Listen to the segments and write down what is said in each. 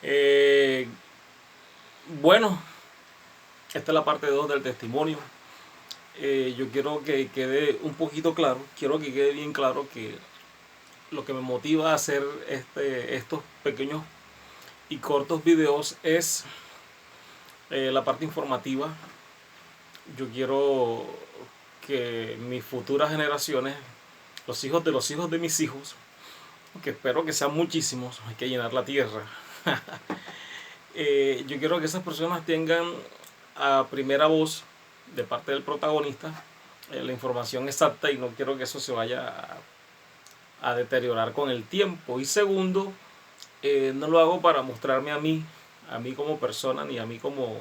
Eh, bueno, esta es la parte 2 del testimonio. Yo quiero que quede un poquito claro, quiero que quede bien claro que lo que me motiva a hacer estos pequeños y cortos videos es la parte informativa. Yo quiero que mis futuras generaciones, los hijos de mis hijos, que espero que sean muchísimos, hay que llenar la tierra. Yo quiero que esas personas tengan a primera voz de parte del protagonista la información exacta, y no quiero que eso se vaya a deteriorar con el tiempo. Y segundo, no lo hago para mostrarme a mí como persona, ni a mí como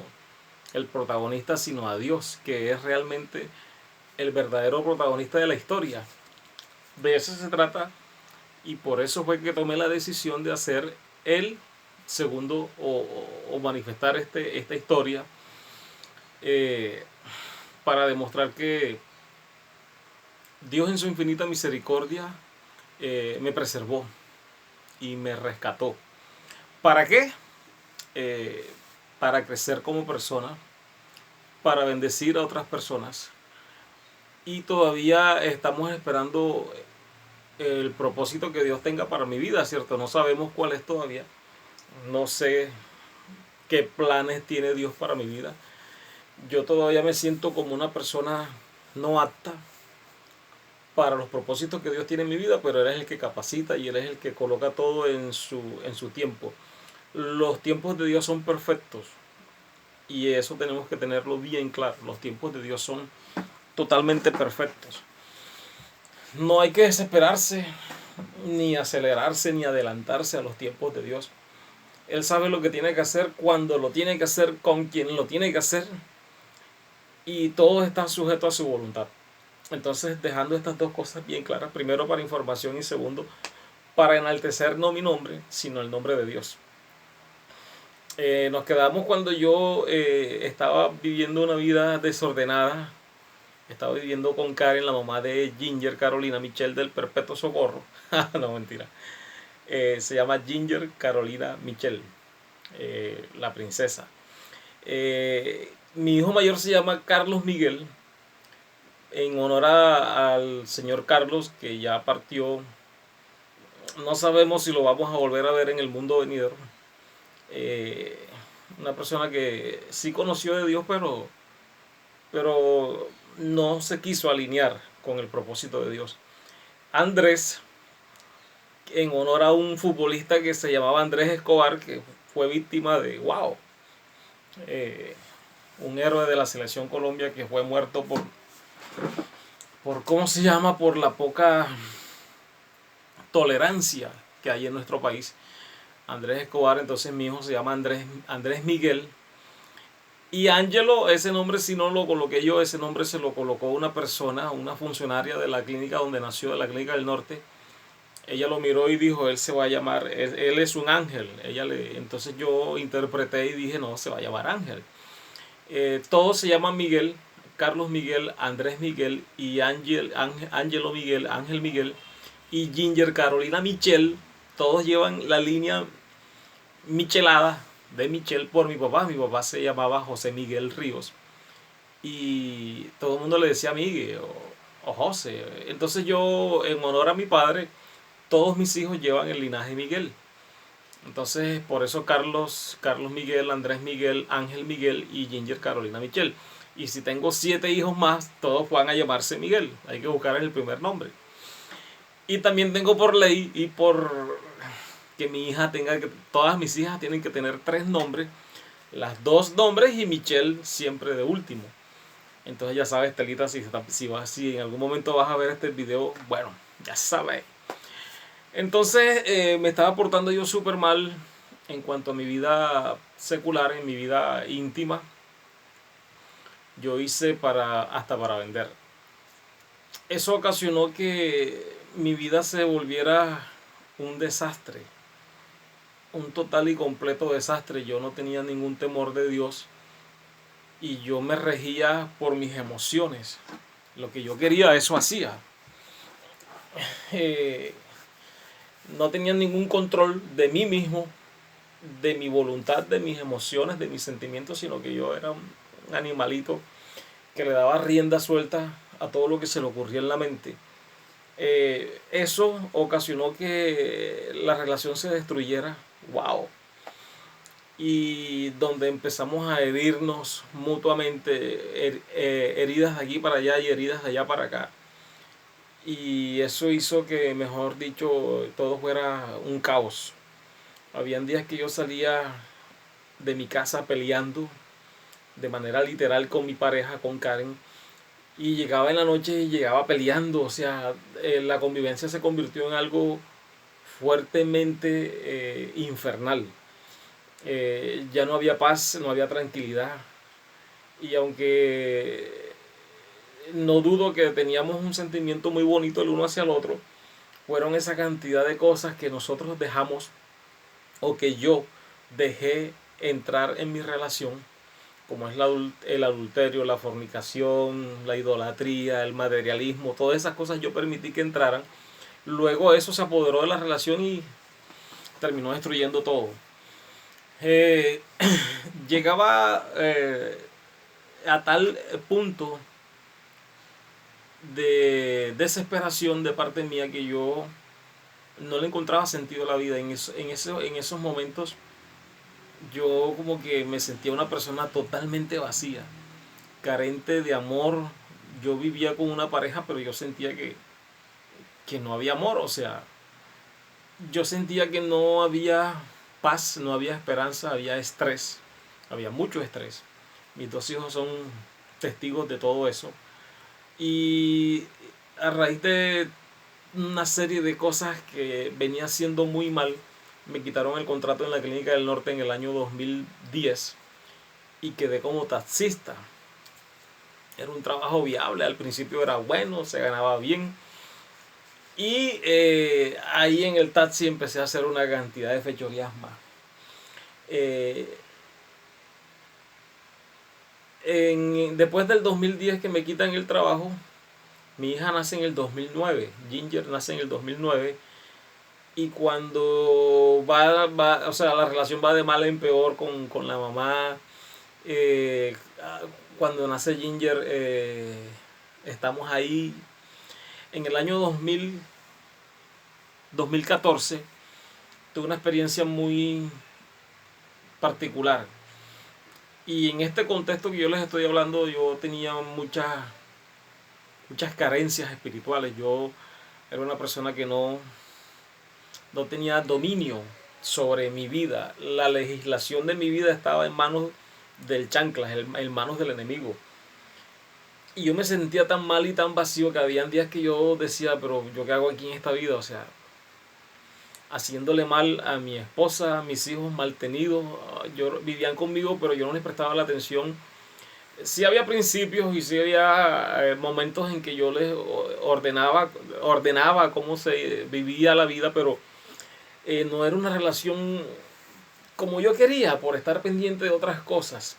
el protagonista, sino a Dios, que es realmente el verdadero protagonista de la historia. De eso se trata, y por eso fue que tomé la decisión de hacer el segundo o manifestar esta historia, eh, para demostrar que Dios en su infinita misericordia me preservó y me rescató. ¿Para qué? Eh, para crecer como persona, para bendecir a otras personas, y todavía estamos esperando el propósito que Dios tenga para mi vida, ¿cierto? No sabemos cuál es todavía, no sé qué planes tiene Dios para mi vida. Yo todavía me siento como una persona no apta para los propósitos que Dios tiene en mi vida, pero Él es el que capacita y Él es el que coloca todo en su tiempo. Los tiempos de Dios son perfectos, y eso tenemos que tenerlo bien claro. Los tiempos de Dios son totalmente perfectos. No hay que desesperarse, ni acelerarse, ni adelantarse a los tiempos de Dios. Él sabe lo que tiene que hacer, cuando lo tiene que hacer, con quien lo tiene que hacer, y todo está sujeto a su voluntad. Entonces, dejando estas dos cosas bien claras, primero para información y segundo para enaltecer no mi nombre, sino el nombre de Dios. Nos quedamos cuando yo estaba viviendo una vida desordenada. Estaba viviendo con Karen, la mamá de Ginger Carolina Michelle del Perpetuo Socorro. No, mentira. Se llama Ginger Carolina Michelle, la princesa. Mi hijo mayor se llama Carlos Miguel, en honor al señor Carlos, que ya partió. No sabemos si lo vamos a volver a ver en el mundo venidero. Eh, una persona que sí conoció de Dios, pero no se quiso alinear con el propósito de Dios. Andrés, en honor a un futbolista que se llamaba Andrés Escobar, que fue víctima de, wow, eh, un héroe de la selección Colombia que fue muerto por ¿cómo se llama? Por la poca tolerancia que hay en nuestro país. Andrés Escobar, entonces mi hijo se llama Andrés Miguel. Y Ángelo, ese nombre si no lo coloqué yo, ese nombre se lo colocó una persona, una funcionaria de la clínica donde nació, de la clínica del norte. Ella lo miró y dijo, él se va a llamar, él es un ángel. Entonces yo interpreté y dije, no, se va a llamar Ángel. Todos se llaman Miguel: Carlos Miguel, Andrés Miguel y Ángelo Miguel, Ángel Miguel y Ginger Carolina Michelle. Todos llevan la línea michelada de Michelle por mi papá. Mi papá se llamaba José Miguel Ríos, y todo el mundo le decía Miguel o José. Entonces yo, en honor a mi padre, todos mis hijos llevan el linaje Miguel. Entonces, por eso Carlos Miguel, Andrés Miguel, Ángel Miguel y Ginger Carolina Michelle. Y si tengo 7 hijos más, todos van a llamarse Miguel. Hay que buscar el primer nombre. Y también tengo por ley, y por que mi hija tenga que, todas mis hijas tienen que tener 3 nombres. Las 2 nombres y Michelle siempre de último. Entonces ya sabes, Telita, si en algún momento vas a ver este video, bueno, ya sabes. Entonces me estaba portando yo súper mal en cuanto a mi vida secular, en mi vida íntima. Yo hice hasta para vender. Eso ocasionó que mi vida se volviera un desastre, un total y completo desastre. Yo no tenía ningún temor de Dios, y yo me regía por mis emociones. Lo que yo quería, eso hacía. Eh, no tenía ningún control de mí mismo, de mi voluntad, de mis emociones, de mis sentimientos, sino que yo era un animalito que le daba rienda suelta a todo lo que se le ocurría en la mente. Eso ocasionó que la relación se destruyera. ¡Wow! Y donde empezamos a herirnos mutuamente, heridas de aquí para allá y heridas de allá para acá. Y eso hizo que, mejor dicho, todo fuera un caos. Habían días que yo salía de mi casa peleando de manera literal con mi pareja, con Karen, y llegaba en la noche y llegaba peleando. O sea, la convivencia se convirtió en algo fuertemente infernal. Ya no había paz, no había tranquilidad. Y aunque no dudo que teníamos un sentimiento muy bonito el uno hacia el otro, fueron esa cantidad de cosas que nosotros dejamos o que yo dejé entrar en mi relación, como es el adulterio, la fornicación, la idolatría, el materialismo, todas esas cosas yo permití que entraran. Luego eso se apoderó de la relación y terminó destruyendo todo. Eh, Llegaba a tal punto de desesperación de parte mía que yo no le encontraba sentido a la vida. En esos momentos yo como que me sentía una persona totalmente vacía, carente de amor. Yo vivía con una pareja, pero yo sentía que no había amor. O sea, yo sentía que no había paz, no había esperanza, había estrés, había mucho estrés. Mis dos hijos son testigos de todo eso. Y a raíz de una serie de cosas que venía haciendo muy mal, me quitaron el contrato en la Clínica del Norte en el año 2010 y quedé como taxista. Era un trabajo viable, al principio era bueno, se ganaba bien. Y ahí en el taxi empecé a hacer una cantidad de fechorías más. Eh, Después del 2010 que me quitan el trabajo, mi hija nace en el 2009, Ginger nace en el 2009, y cuando o sea, la relación va de mal en peor con la mamá. eh, Cuando nace Ginger, estamos ahí en el año 2014. Tuve una experiencia muy particular. Y en este contexto que yo les estoy hablando, yo tenía muchas carencias espirituales. Yo era una persona que no tenía dominio sobre mi vida. La legislación de mi vida estaba en manos del chanclas, en manos del enemigo. Y yo me sentía tan mal y tan vacío que habían días que yo decía, pero ¿yo qué hago aquí en esta vida? O sea, haciéndole mal a mi esposa, a mis hijos mal tenidos. Vivían conmigo, pero yo no les prestaba la atención. Sí había principios y sí había momentos en que yo les ordenaba cómo se vivía la vida, pero no era una relación como yo quería por estar pendiente de otras cosas.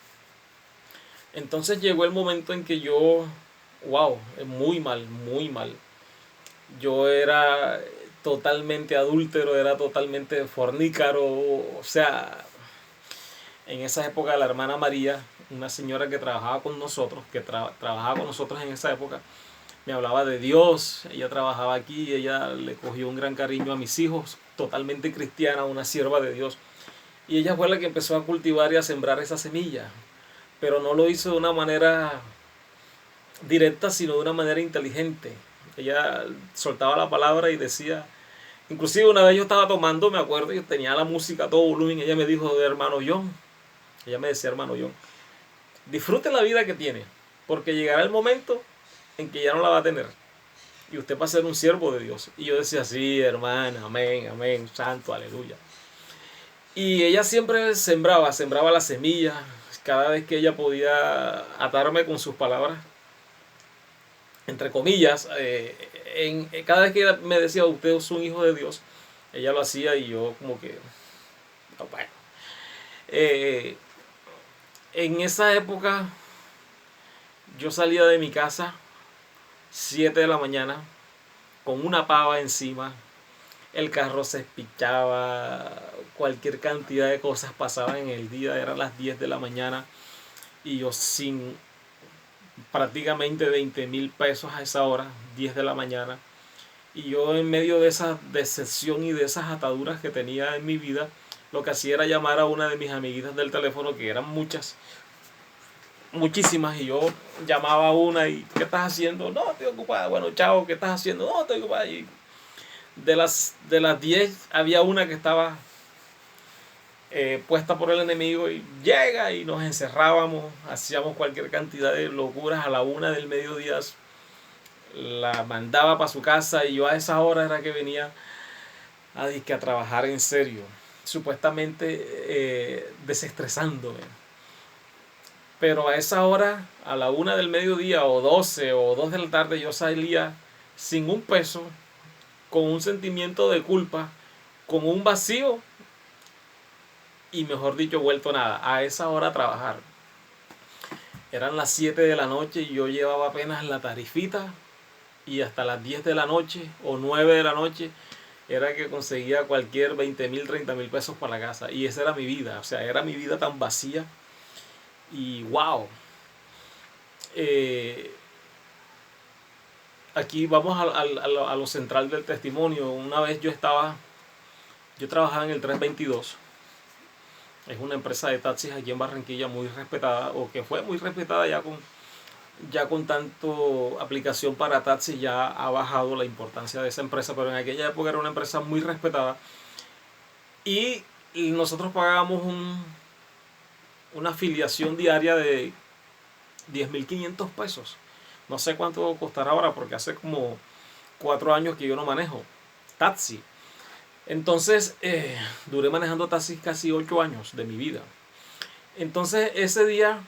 Entonces llegó el momento en que yo, wow, muy mal, muy mal. Yo era totalmente adúltero, era totalmente fornícaro. O sea, en esa época la hermana María, una señora que trabajaba con nosotros, trabajaba con nosotros en esa época, me hablaba de Dios. Ella trabajaba aquí, ella le cogió un gran cariño a mis hijos, totalmente cristiana, una sierva de Dios. Y ella fue la que empezó a cultivar y a sembrar esa semilla, pero no lo hizo de una manera directa, sino de una manera inteligente. Ella soltaba la palabra y decía, inclusive una vez yo estaba tomando, me acuerdo, yo tenía la música a todo volumen, ella me dijo, hermano John, ella me decía, hermano John, disfrute la vida que tiene, porque llegará el momento en que ya no la va a tener, y usted va a ser un siervo de Dios. Y yo decía, sí, hermana, amén, amén, santo, aleluya. Y ella siempre sembraba la semilla, cada vez que ella podía atarme con sus palabras, entre comillas, cada vez que ella me decía, usted es un hijo de Dios, ella lo hacía y yo como que, bueno. Eh, en esa época yo salía de mi casa 7 de la mañana con una pava encima, el carro se espichaba, cualquier cantidad de cosas pasaban en el día, eran las 10 de la mañana y yo sin prácticamente 20.000 pesos a esa hora, 10 de la mañana, y yo en medio de esa decepción y de esas ataduras que tenía en mi vida, lo que hacía era llamar a una de mis amiguitas del teléfono, que eran muchas, muchísimas, y yo llamaba a una y ¿qué estás haciendo? No, estoy ocupada. Bueno, chao, ¿qué estás haciendo? No, estoy ocupada. Y de las 10 había una que estaba puesta por el enemigo y llega y nos encerrábamos, hacíamos cualquier cantidad de locuras. A la 1 del mediodía la mandaba para su casa y yo a esa hora era que venía a trabajar en serio, supuestamente desestresándome. Pero a esa hora, a la 1 del mediodía o 12 o 2 de la tarde, yo salía sin un peso, con un sentimiento de culpa, con un vacío y, mejor dicho, vuelto nada. A esa hora a trabajar. Eran las 7 de la noche y yo llevaba apenas la tarifita, y hasta las 10 de la noche o 9 de la noche era que conseguía cualquier 20.000, 30.000 pesos para la casa. Y esa era mi vida, o sea, era mi vida tan vacía. Y wow, aquí vamos a lo central del testimonio. Una vez yo trabajaba en el 322. Es una empresa de taxis aquí en Barranquilla muy respetada, o que fue muy respetada. Ya con tanto aplicación para taxis ya ha bajado la importancia de esa empresa, pero en aquella época era una empresa muy respetada. Y nosotros pagábamos una afiliación diaria de 10.500 pesos. No sé cuánto costará ahora, porque hace como 4 años que yo no manejo taxi. Entonces duré manejando taxis casi 8 años de mi vida. Entonces ese día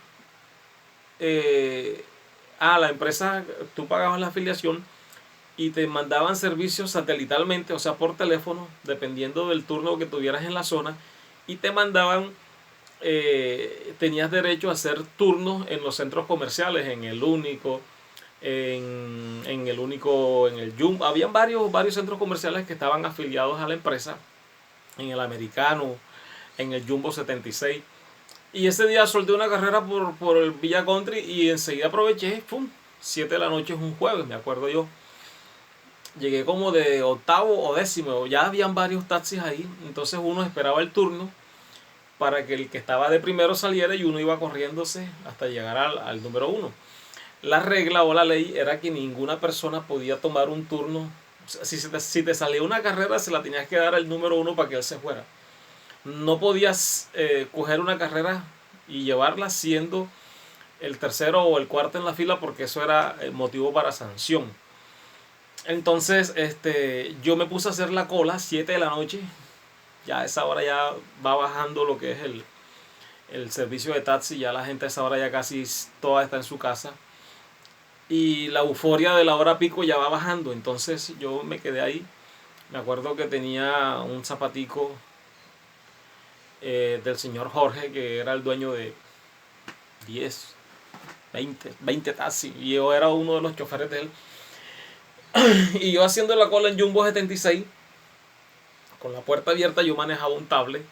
la empresa, tú pagabas la afiliación y te mandaban servicios satelitalmente, o sea, por teléfono, dependiendo del turno que tuvieras en la zona, y te mandaban, tenías derecho a hacer turnos en los centros comerciales, en el Único, en el Jumbo. Habían varios centros comerciales que estaban afiliados a la empresa, en el Americano, en el Jumbo 76. Y ese día solté una carrera por el Villa Country y enseguida aproveché, ¡pum! 7 de la noche es un jueves, me acuerdo yo. Llegué como de octavo o décimo, ya habían varios taxis ahí, entonces uno esperaba el turno para que el que estaba de primero saliera y uno iba corriéndose hasta llegar al número 1. La regla o la ley era que ninguna persona podía tomar un turno. O sea, si te salía una carrera, se la tenías que dar al número 1 para que él se fuera. No podías coger una carrera y llevarla siendo el tercero o el cuarto en la fila, porque eso era motivo para sanción. Entonces yo me puse a hacer la cola 7 de la noche. Ya a esa hora ya va bajando lo que es el servicio de taxi. Ya la gente a esa hora ya casi toda está en su casa. Y la euforia de la hora pico ya va bajando. Entonces yo me quedé ahí. Me acuerdo que tenía un zapatico del señor Jorge, que era el dueño de 10, 20 taxis. Y yo era uno de los choferes de él. Y yo haciendo la cola en Jumbo 76, con la puerta abierta. Yo manejaba un tablet,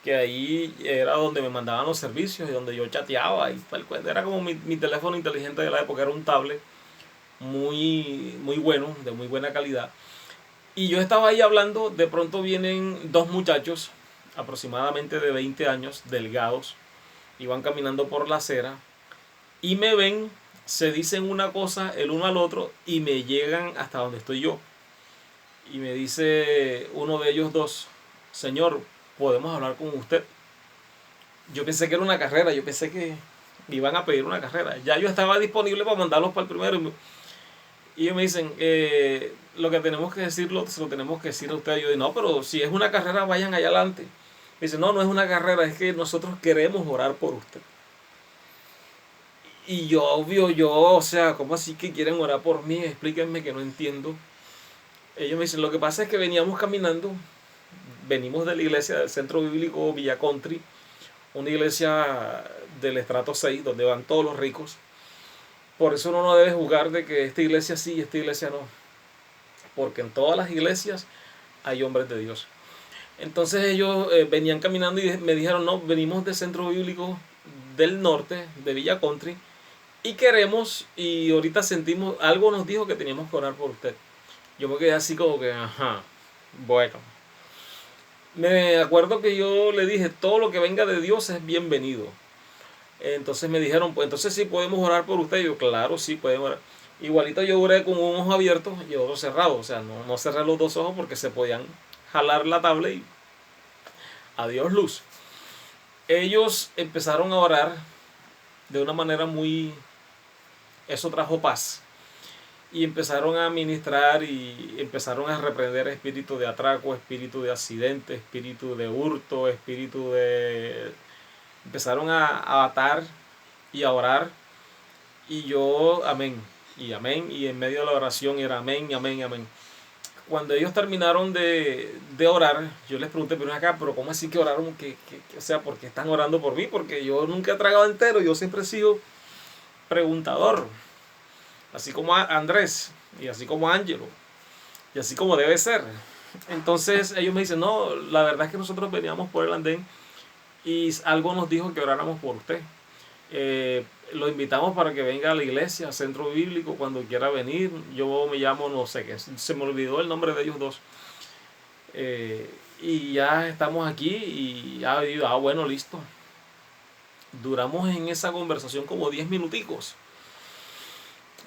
que ahí era donde me mandaban los servicios y donde yo chateaba y tal cual. Era como mi teléfono inteligente de la época. Era un tablet muy, muy bueno, de muy buena calidad. Y yo estaba ahí hablando. De pronto vienen dos muchachos aproximadamente de 20 años, delgados, y van caminando por la acera y me ven, se dicen una cosa el uno al otro y me llegan hasta donde estoy yo. Y me dice uno de ellos dos: señor, ¿podemos hablar con usted? Yo pensé que era una carrera, yo pensé que me iban a pedir una carrera. Ya yo estaba disponible para mandarlos para el primero. Y ellos me dicen, lo que tenemos que decirlo, se lo tenemos que decir a usted. Yo digo, no, pero si es una carrera, vayan allá adelante. Me dicen, no, no es una carrera, es que nosotros queremos orar por usted. Y yo, obvio, o sea, ¿cómo así que quieren orar por mí? Explíquenme, que no entiendo. Ellos me dicen, lo que pasa es que veníamos caminando, venimos de la iglesia del Centro Bíblico Villa Country, una iglesia del estrato 6, donde van todos los ricos. Por eso uno no debe juzgar de que esta iglesia sí y esta iglesia no. Porque en todas las iglesias hay hombres de Dios. Entonces ellos venían caminando y me dijeron, no, venimos del Centro Bíblico del Norte, de Villa Country, y queremos, y ahorita sentimos, algo nos dijo que teníamos que orar por usted. Yo me quedé así como que, ajá, bueno. Me acuerdo que yo le dije, todo lo que venga de Dios es bienvenido. Entonces me dijeron, pues entonces sí podemos orar por usted. Y yo, claro, sí podemos orar. Igualito yo oré con un ojo abierto y otro cerrado. O sea, no cerré los dos ojos porque se podían jalar la tabla y adiós luz. Ellos empezaron a orar de una manera muy... Eso trajo paz. Y empezaron a ministrar y empezaron a reprender espíritu de atraco, espíritu de accidente, espíritu de hurto, espíritu de... Empezaron a atar y a orar. Y yo, amén, y amén, y en medio de la oración era amén, amén, amén. Cuando ellos terminaron de orar, yo les pregunté, pero acá, pero ¿cómo así que oraron? O sea, ¿por qué están orando por mí? Porque yo nunca he tragado entero, yo siempre he sido preguntador. Así como Andrés, y así como Ángelo, y así como debe ser. Entonces ellos me dicen, no, la verdad es que nosotros veníamos por el andén y algo nos dijo que oráramos por usted. Lo invitamos para que venga a la iglesia, al Centro Bíblico, cuando quiera venir. Yo me llamo, no sé qué, se me olvidó el nombre de ellos dos. Y ya estamos aquí y ya digo, bueno, listo. Duramos en esa conversación como 10 minuticos.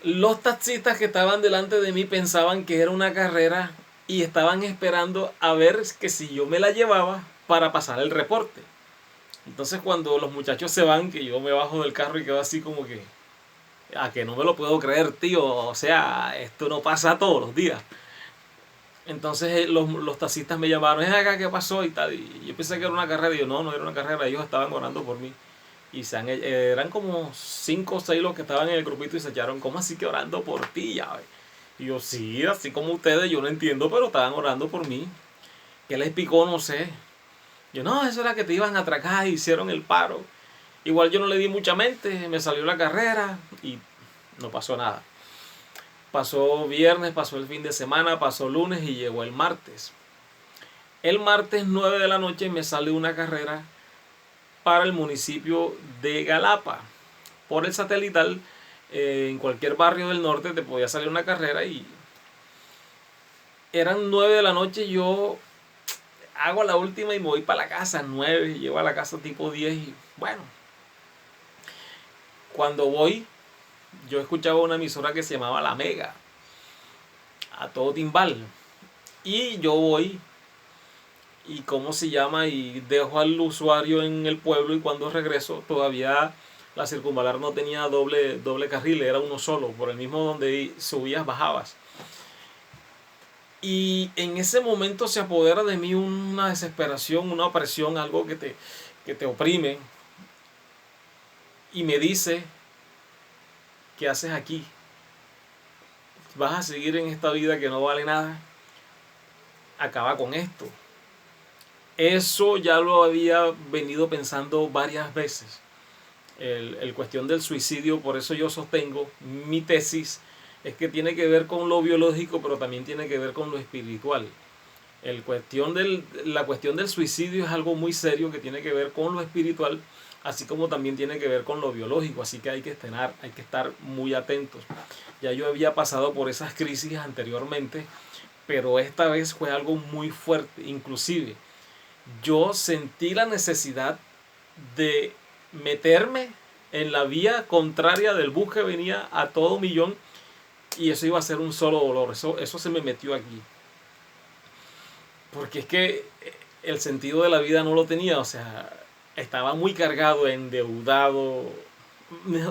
Los taxistas que estaban delante de mí pensaban que era una carrera y estaban esperando a ver que si yo me la llevaba para pasar el reporte. Entonces cuando los muchachos se van, que yo me bajo del carro y quedo así como que, a que no me lo puedo creer, tío, o sea, esto no pasa todos los días. Entonces los taxistas me llamaron, ¿es acá qué pasó? Y tal, y yo pensé que era una carrera, y yo no era una carrera, ellos estaban orando por mí. Y eran como 5 o 6 los que estaban en el grupito y se echaron, ¿cómo así que orando por ti? Ya, y yo, sí, así como ustedes, yo no entiendo, pero estaban orando por mí. ¿Qué les picó? No sé. Yo, no, eso era que te iban a atracar y hicieron el paro. Igual yo no le di mucha mente, me salió la carrera y no pasó nada. Pasó viernes, pasó el fin de semana, pasó lunes y llegó el martes. El martes 9 de la noche me sale una carrera para el municipio de Galapa. Por el satelital, en cualquier barrio del norte te podía salir una carrera y eran 9 de la noche. Yo hago la última y me voy para la casa 9, llego a la casa tipo 10 y bueno. Cuando voy, yo escuchaba una emisora que se llamaba La Mega, a todo timbal. Y yo voy y cómo se llama y dejo al usuario en el pueblo y cuando regreso todavía la circunvalar no tenía doble carril, era uno solo, por el mismo donde subías, bajabas. Y en ese momento se apodera de mí una desesperación, una opresión, algo que te oprime. Y me dice, ¿qué haces aquí? ¿Vas a seguir en esta vida que no vale nada? Acaba con esto. Eso ya lo había venido pensando varias veces. El cuestión del suicidio, por eso yo sostengo mi tesis, es que tiene que ver con lo biológico, pero también tiene que ver con lo espiritual. La cuestión del suicidio es algo muy serio que tiene que ver con lo espiritual, así como también tiene que ver con lo biológico, así que hay que estar muy atentos. Ya yo había pasado por esas crisis anteriormente, pero esta vez fue algo muy fuerte. Inclusive yo sentí la necesidad de meterme en la vía contraria del bus que venía a todo millón y eso iba a ser un solo dolor. Eso se me metió aquí. Porque es que el sentido de la vida no lo tenía, o sea, estaba muy cargado, endeudado.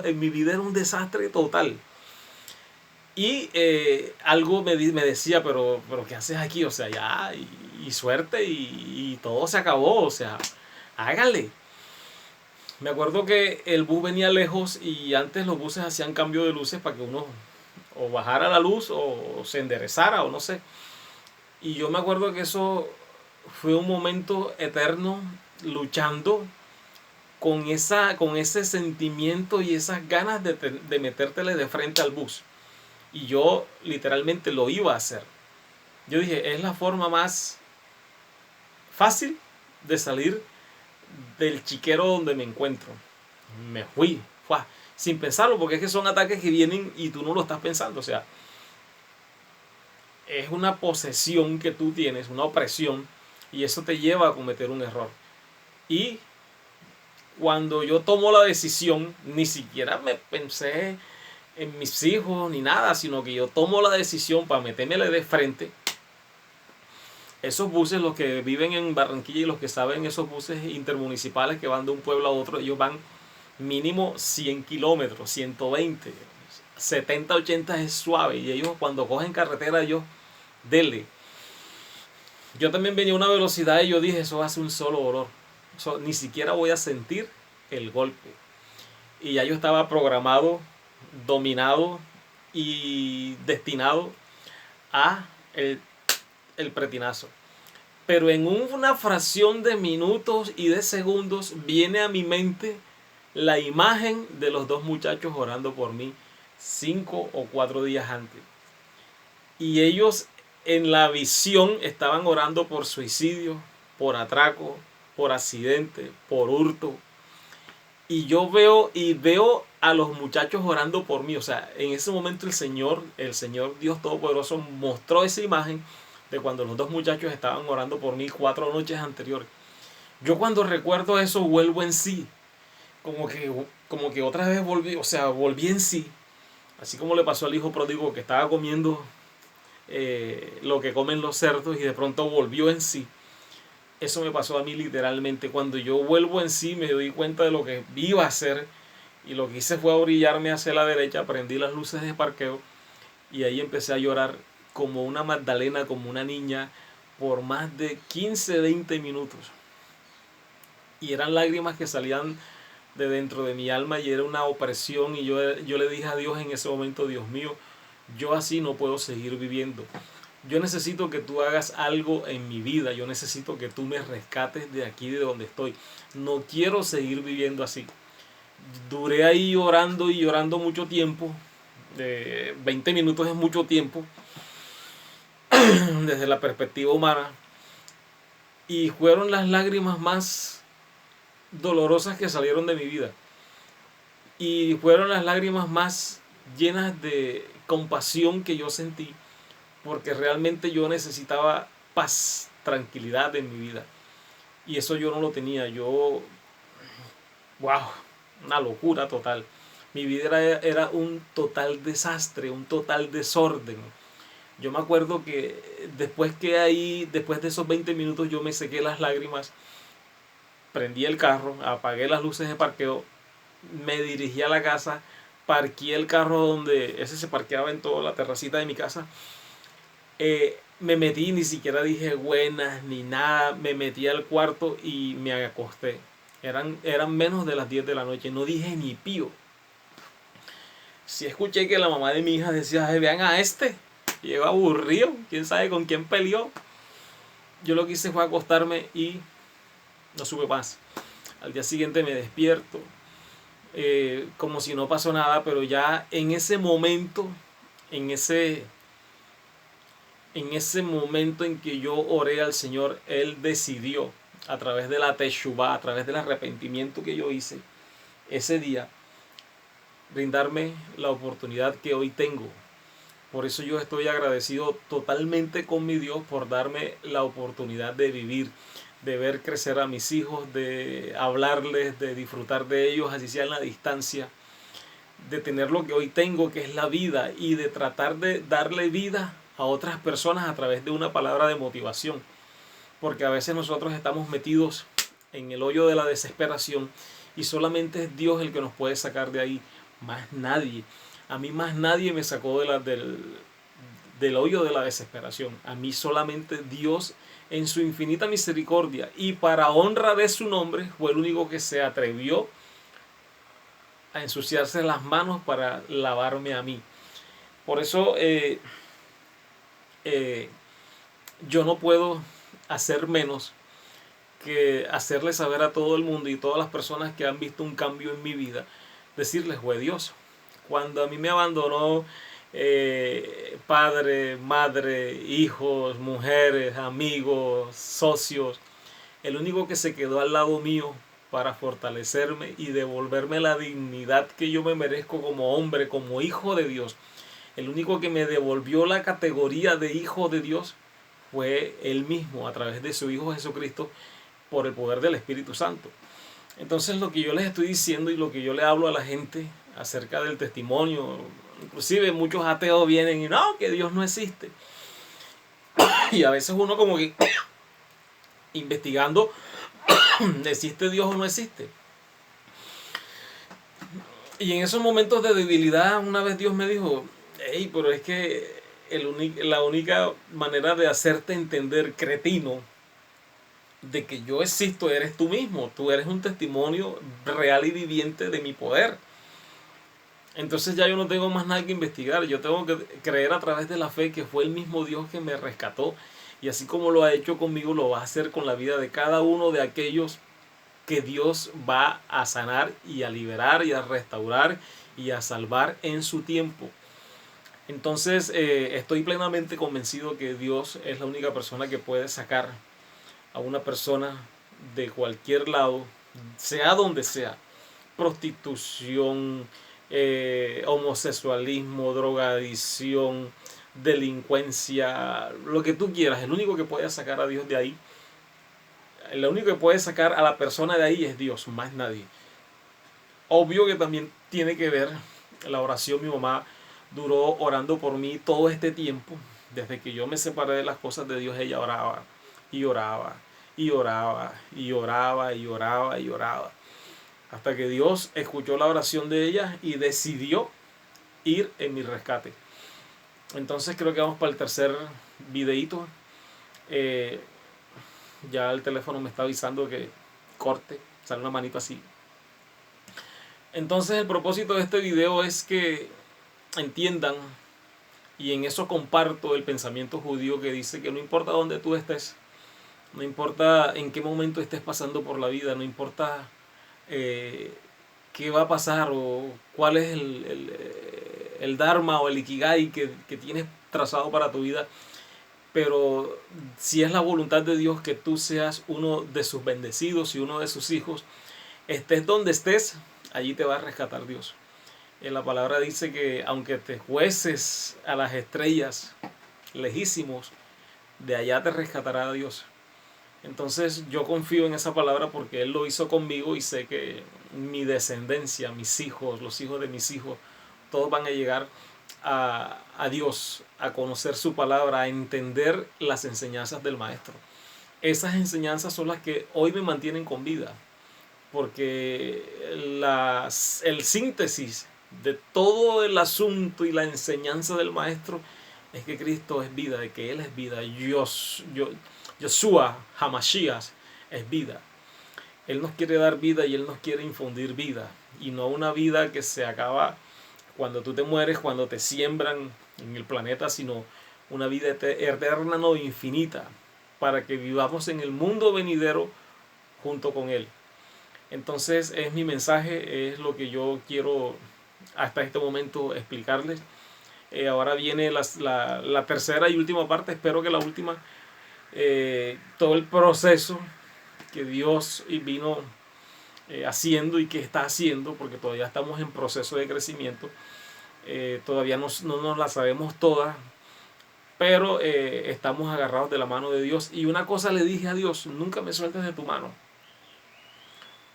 En mi vida era un desastre total. Y algo me decía, pero ¿qué haces aquí? O sea, ya, y suerte, y todo se acabó, o sea, hágale. Me acuerdo que el bus venía lejos y antes los buses hacían cambio de luces para que uno o bajara la luz o se enderezara o no sé. Y yo me acuerdo que eso fue un momento eterno luchando con ese sentimiento y esas ganas de metértele de frente al bus. Y yo literalmente lo iba a hacer. Yo dije, es la forma más fácil de salir del chiquero donde me encuentro. Me fui, ¡fua! Sin pensarlo, porque es que son ataques que vienen y tú no lo estás pensando. O sea, es una posesión que tú tienes, una opresión, y eso te lleva a cometer un error. Y cuando yo tomo la decisión, ni siquiera me pensé en mis hijos ni nada, sino que yo tomo la decisión para metérmele de frente. Esos buses, los que viven en Barranquilla y los que saben, esos buses intermunicipales que van de un pueblo a otro, ellos van mínimo 100 kilómetros, 120, 70, 80 es suave, y ellos cuando cogen carretera, ellos dele. Yo también venía a una velocidad y yo dije, eso hace un solo olor, eso, ni siquiera voy a sentir el golpe. Y ya yo estaba programado, dominado y destinado a el pretinazo. Pero en una fracción de minutos y de segundos viene a mi mente la imagen de los dos muchachos orando por mí 5 o 4 días antes. Y ellos en la visión estaban orando por suicidio, por atraco, por accidente, por hurto. Y yo veo a los muchachos orando por mí. O sea, en ese momento el Señor Dios Todopoderoso mostró esa imagen de cuando los dos muchachos estaban orando por mí 4 noches anteriores. Yo cuando recuerdo eso vuelvo en sí. Como que otra vez volví, o sea, volví en sí. Así como le pasó al hijo pródigo que estaba comiendo lo que comen los cerdos y de pronto volvió en sí. Eso me pasó a mí literalmente. Cuando yo vuelvo en sí me doy cuenta de lo que iba a hacer y lo que hice fue orillarme hacia la derecha, prendí las luces de parqueo y ahí empecé a llorar como una Magdalena, como una niña, por más de 15, 20 minutos. Y eran lágrimas que salían de dentro de mi alma y era una opresión y yo le dije a Dios en ese momento, Dios mío, yo así no puedo seguir viviendo. Yo necesito que tú hagas algo en mi vida. Yo necesito que tú me rescates de aquí, de donde estoy. No quiero seguir viviendo así. Duré ahí llorando y llorando mucho tiempo. 20 minutos es mucho tiempo desde la perspectiva humana. Y fueron las lágrimas más dolorosas que salieron de mi vida. Y fueron las lágrimas más llenas de compasión que yo sentí, porque realmente yo necesitaba paz, tranquilidad en mi vida. Y eso yo no lo tenía. Wow, una locura total. Mi vida era un total desastre, un total desorden. Yo me acuerdo que después de esos 20 minutos yo me sequé las lágrimas, prendí el carro, apagué las luces de parqueo, me dirigí a la casa, parqué el carro donde ese se parqueaba en toda la terracita de mi casa. Me metí, ni siquiera dije buenas ni nada, me metí al cuarto y me acosté. Eran menos de las 10 de la noche, no dije ni pío. Sí escuché que la mamá de mi hija decía, vean a este, llegó aburrido, quién sabe con quién peleó. Yo lo que hice fue acostarme y no supe más. Al día siguiente me despierto, como si no pasó nada, pero ya en ese momento, en ese momento en que yo oré al Señor, Él decidió, a través de la teshuvá, a través del arrepentimiento que yo hice ese día, brindarme la oportunidad que hoy tengo. Por eso yo estoy agradecido totalmente con mi Dios por darme la oportunidad de vivir, de ver crecer a mis hijos, de hablarles, de disfrutar de ellos, así sea en la distancia, de tener lo que hoy tengo, que es la vida, y de tratar de darle vida a otras personas a través de una palabra de motivación. Porque a veces nosotros estamos metidos en el hoyo de la desesperación y solamente es Dios el que nos puede sacar de ahí, más nadie. A mí más nadie me sacó del hoyo de la desesperación. A mí solamente Dios, en su infinita misericordia y para honra de su nombre, fue el único que se atrevió a ensuciarse las manos para lavarme a mí. Por eso yo no puedo hacer menos que hacerle saber a todo el mundo y todas las personas que han visto un cambio en mi vida, decirles, fue Dios. Cuando a mí me abandonó padre, madre, hijos, mujeres, amigos, socios. El único que se quedó al lado mío para fortalecerme y devolverme la dignidad que yo me merezco como hombre, como hijo de Dios. El único que me devolvió la categoría de hijo de Dios fue Él mismo, a través de su Hijo Jesucristo, por el poder del Espíritu Santo. Entonces lo que yo les estoy diciendo y lo que yo le hablo a la gente acerca del testimonio, inclusive muchos ateos vienen y no, que Dios no existe. Y a veces uno como que investigando, ¿existe Dios o no existe? Y en esos momentos de debilidad, una vez Dios me dijo, hey, pero es que la única manera de hacerte entender, cretino, de que yo existo eres tú mismo. Tú eres un testimonio real y viviente de mi poder. Entonces ya yo no tengo más nada que investigar. Yo tengo que creer a través de la fe que fue el mismo Dios que me rescató. Y así como lo ha hecho conmigo, lo va a hacer con la vida de cada uno de aquellos que Dios va a sanar y a liberar y a restaurar y a salvar en su tiempo. Entonces estoy plenamente convencido que Dios es la única persona que puede sacar a una persona de cualquier lado, sea donde sea, prostitución, homosexualismo, drogadicción, delincuencia, lo que tú quieras. El único que puede sacar a Dios de ahí, el único que puede sacar a la persona de ahí es Dios, más nadie. Obvio que también tiene que ver la oración. Mi mamá duró orando por mí todo este tiempo. Desde que yo me separé de las cosas de Dios, ella oraba y oraba y oraba y oraba y oraba y oraba. Hasta que Dios escuchó la oración de ella y decidió ir en mi rescate. Entonces creo que vamos para el tercer videíto. Ya el teléfono me está avisando que corte, sale una manito así. Entonces el propósito de este video es que entiendan, y en eso comparto el pensamiento judío que dice que no importa dónde tú estés, no importa en qué momento estés pasando por la vida, no importa qué va a pasar o cuál es el dharma o el ikigai que tienes trazado para tu vida, pero si es la voluntad de Dios que tú seas uno de sus bendecidos y uno de sus hijos, estés donde estés, allí te va a rescatar Dios. La palabra dice que aunque te jueces a las estrellas lejísimos, de allá te rescatará Dios. Entonces yo confío en esa palabra porque Él lo hizo conmigo y sé que mi descendencia, mis hijos, los hijos de mis hijos, todos van a llegar a Dios, a conocer su palabra, a entender las enseñanzas del Maestro. Esas enseñanzas son las que hoy me mantienen con vida, porque el síntesis de todo el asunto y la enseñanza del Maestro es que Cristo es vida, de que Él es vida. Yeshua Hamashiach es vida. Él nos quiere dar vida y Él nos quiere infundir vida, y no una vida que se acaba cuando tú te mueres, cuando te siembran en el planeta, sino una vida eterna, no infinita, para que vivamos en el mundo venidero junto con Él. Entonces es mi mensaje, es lo que yo quiero hasta este momento explicarles. Ahora viene la tercera y última parte, espero que la última, todo el proceso que Dios vino haciendo y que está haciendo, porque todavía estamos en proceso de crecimiento. Todavía no nos la sabemos todas, pero estamos agarrados de la mano de Dios. Y una cosa le dije a Dios: nunca me sueltes de tu mano,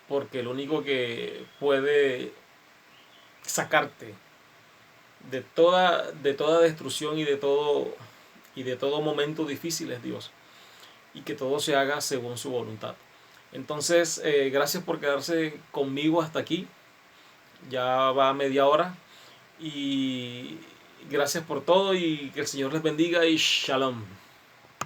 porque el único que puede sacarte de toda destrucción y de todo momento difícil es Dios, y que todo se haga según su voluntad. Entonces gracias por quedarse conmigo hasta aquí. Ya va media hora, y gracias por todo, y que el Señor les bendiga, y shalom.